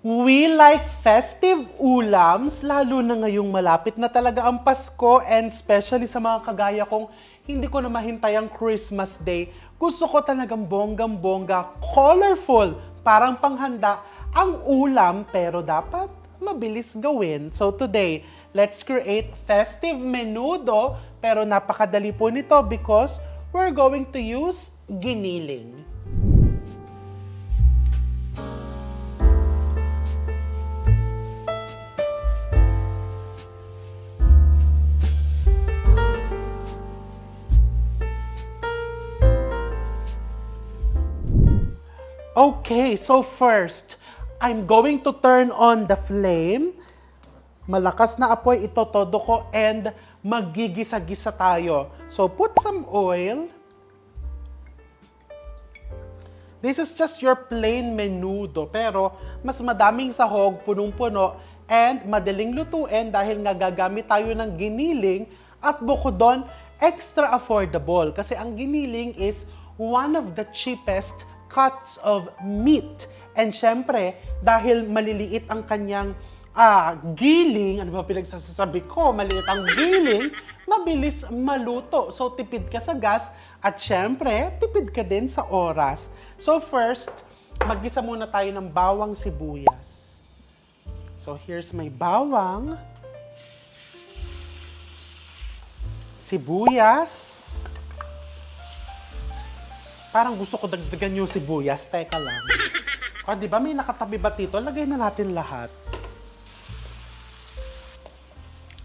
We like festive ulams, lalo na ngayong malapit na talaga ang Pasko and especially sa mga kagaya kong hindi ko na mahintay ang Christmas Day. Gusto ko talagang bonggang-bongga, colorful, parang panghanda ang ulam pero dapat mabilis gawin. So today, let's create festive menudo pero napakadali po nito because we're going to use giniling. Okay, so first, I'm going to turn on the flame. Malakas na apoy, ito todo ko, and magigisa-gisa tayo. So put some oil. This is just your plain menudo, pero mas madaming sahog, punong-puno, and madaling lutuin dahil nga gagamit tayo ng giniling at bukod doon, extra affordable. Kasi ang giniling is one of the cheapest cuts of meat. And syempre, dahil maliliit ang kanyang giling, ano ba pinagsasabi ko? Maliit ang giling, mabilis maluto. So, tipid ka sa gas at syempre, tipid ka din sa oras. So, first, maggisa muna tayo ng bawang sibuyas. So, here's my bawang. Sibuyas. Parang gusto ko dagdagan yung sibuyas. Teka lang. O, di ba may nakatabi ba dito? Lagay na natin lahat.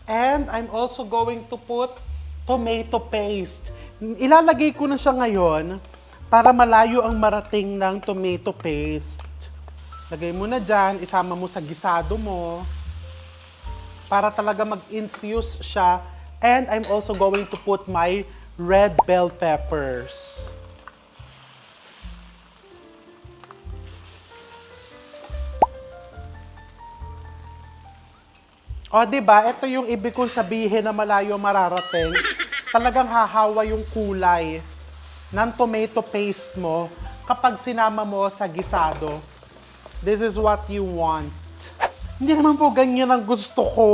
And I'm also going to put tomato paste. Ilalagay ko na siya ngayon para malayo ang marating ng tomato paste. Lagay mo na dyan, isama mo sa gisado mo para talaga mag-infuse siya. And I'm also going to put my red bell peppers. O, diba? Ito yung ibig kong sabihin na malayo mararating. Talagang hahawa yung kulay ng tomato paste mo kapag sinama mo sa gisado. This is what you want. Hindi naman po ganyan ang gusto ko.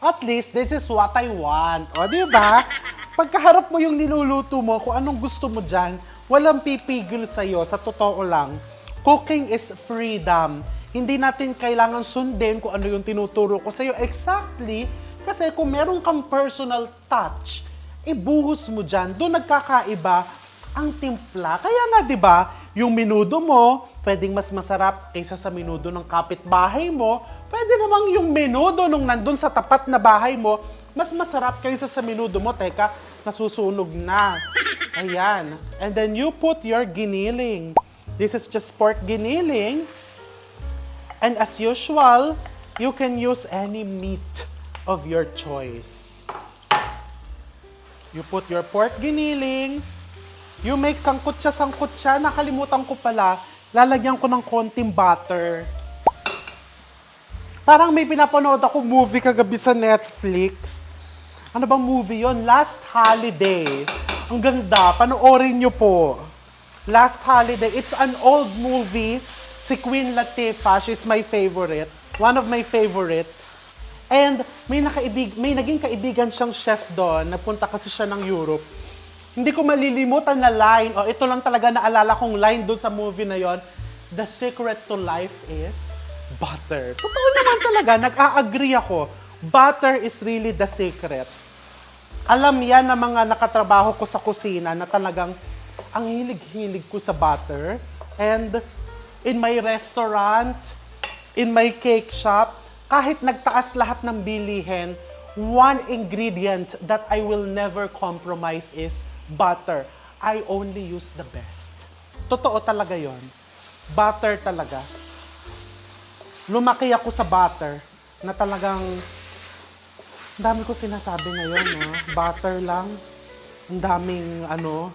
At least, this is what I want. O, diba? Pagkaharap mo yung niluluto mo, kung anong gusto mo dyan, walang pipigil sa'yo. Sa totoo lang, cooking is freedom. Hindi natin kailangan sundin kung ano yung tinuturo ko sa'yo exactly kasi kung meron kang personal touch, ibuhos mo dyan. Doon nagkakaiba ang timpla. Kaya nga, di ba, yung menudo mo, pwedeng mas masarap kaysa sa menudo ng kapitbahay mo. Pwede namang yung menudo nung nandun sa tapat na bahay mo, mas masarap kaysa sa menudo mo. Teka, nasusunog na. Ayan. And then you put your giniling. This is just pork giniling. And as usual, you can use any meat of your choice. You put your pork giniling. You make sangkutsa. Nakalimutan ko pala, lalagyan ko ng konting butter. Parang may pinapanood ako movie kagabi sa Netflix. Ano bang movie yon? Last Holiday. Ang ganda, panoorin nyo po. Last Holiday. It's an old movie. Si Queen Latifah, she's my favorite. One of my favorites. And may naging kaibigan siyang chef doon. Napunta kasi siya ng Europe. Hindi ko malilimutan na line. O, ito lang talaga naalala kong line doon sa movie na yon. The secret to life is butter. Totoo naman talaga, nag-a-agree ako. Butter is really the secret. Alam yan ng mga nakatrabaho ko sa kusina na talagang ang hilig-hilig ko sa butter. And in my restaurant, in my cake shop, kahit nagtaas lahat ng bilihin, one ingredient that I will never compromise is butter. I only use the best. Totoo talaga yon. Butter talaga. Lumaki ako sa butter na talagang ang dami ko sinasabi ngayon, no? Butter lang. Ang daming ano.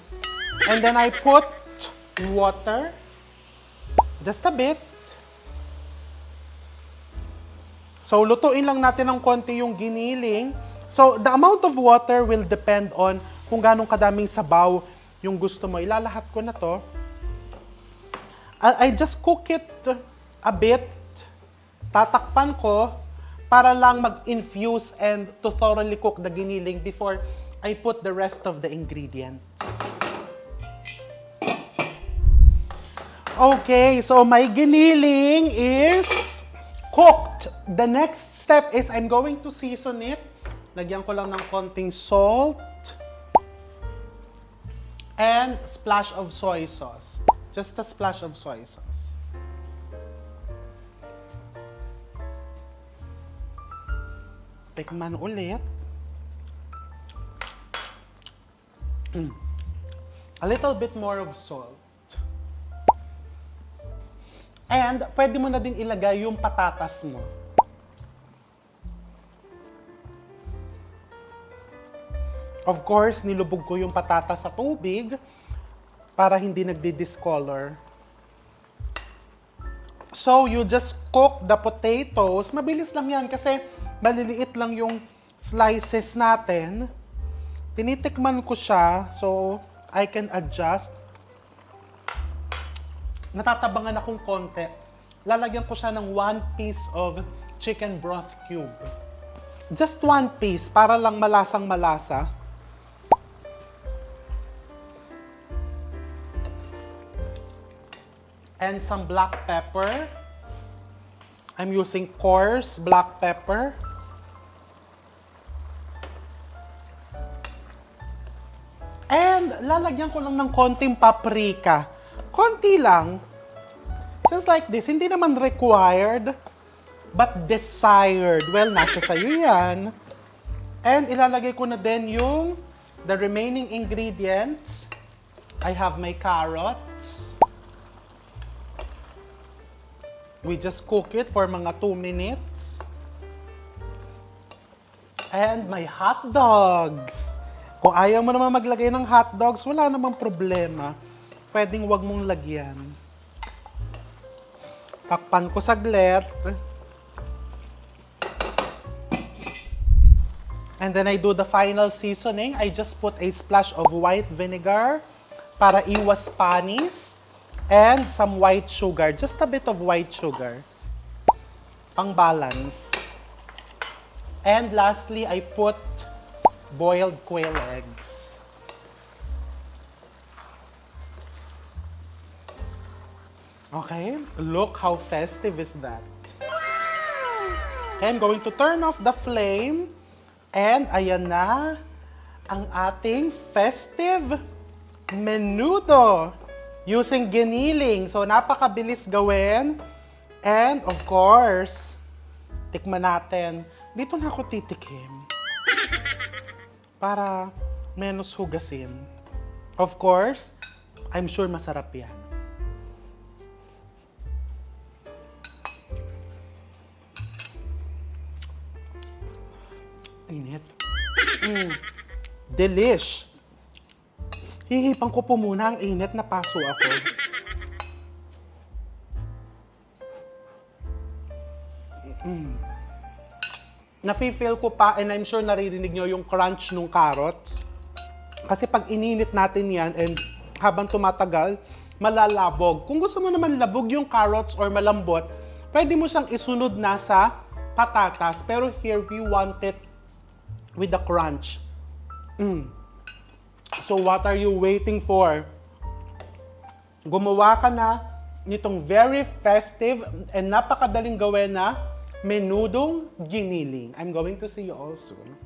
And then I put water. Just a bit. So, lutuin lang natin ng konti yung giniling. So, the amount of water will depend on kung ganong kadaming sabaw yung gusto mo. Ilalahat ko na to. I just cook it a bit Tatakpan ko para lang mag-infuse and to thoroughly cook the giniling before I put the rest of the ingredients. Okay, so my giniling is cooked. The next step is I'm going to season it. Lagyan ko lang ng konting salt and splash of soy sauce. Just a splash of soy sauce. Tikman ulit. A little bit more of salt. And pwede mo na din ilagay yung patatas mo. Of course, nilubog ko yung patatas sa tubig para hindi nagdi-discolor. So, you just cook the potatoes. Mabilis lang yan kasi maliliit lang yung slices natin. Tinitikman ko siya so I can adjust. Natatabangan akong konti. Lalagyan ko siya ng 1 piece of chicken broth cube. Just 1 piece para lang malasang malasa. And some black pepper. I'm using coarse black pepper. And lalagyan ko lang ng konting paprika. Konti lang. Just like this. Hindi naman required, but desired. Well, nasa sayo yan. And ilalagay ko na din yung the remaining ingredients. I have my carrots. We just cook it for mga 2 minutes. And my hot dogs. Kung ayaw mo naman maglagay ng hot dogs, wala namang problema. Pwedeng wag mong lagyan. Takpan ko saglit. And then I do the final seasoning. I just put a splash of white vinegar para iwas panis. And some white sugar. Just a bit of white sugar. Pang balance. And lastly, I put boiled quail eggs. Okay, look how festive is that. Okay, I'm going to turn off the flame. And ayan na ang ating festive menudo using giniling. So, napakabilis gawin. And, of course, tikman natin. Dito na ako titikim. Para menos hugasin. Of course, I'm sure masarap yan. Init. Delish. Hihipan ko po muna ang init na paso ako. Nafe-feel ko pa and I'm sure naririnig nyo yung crunch ng carrots. Kasi pag ininit natin yan and habang tumatagal, malalabog. Kung gusto mo naman labog yung carrots or malambot, pwede mo siyang isunod na sa patatas. Pero here we want it with the crunch. So what are you waiting for? Gumawa ka na nitong very festive and napakadaling gawin na menudong giniling. I'm going to see you all soon.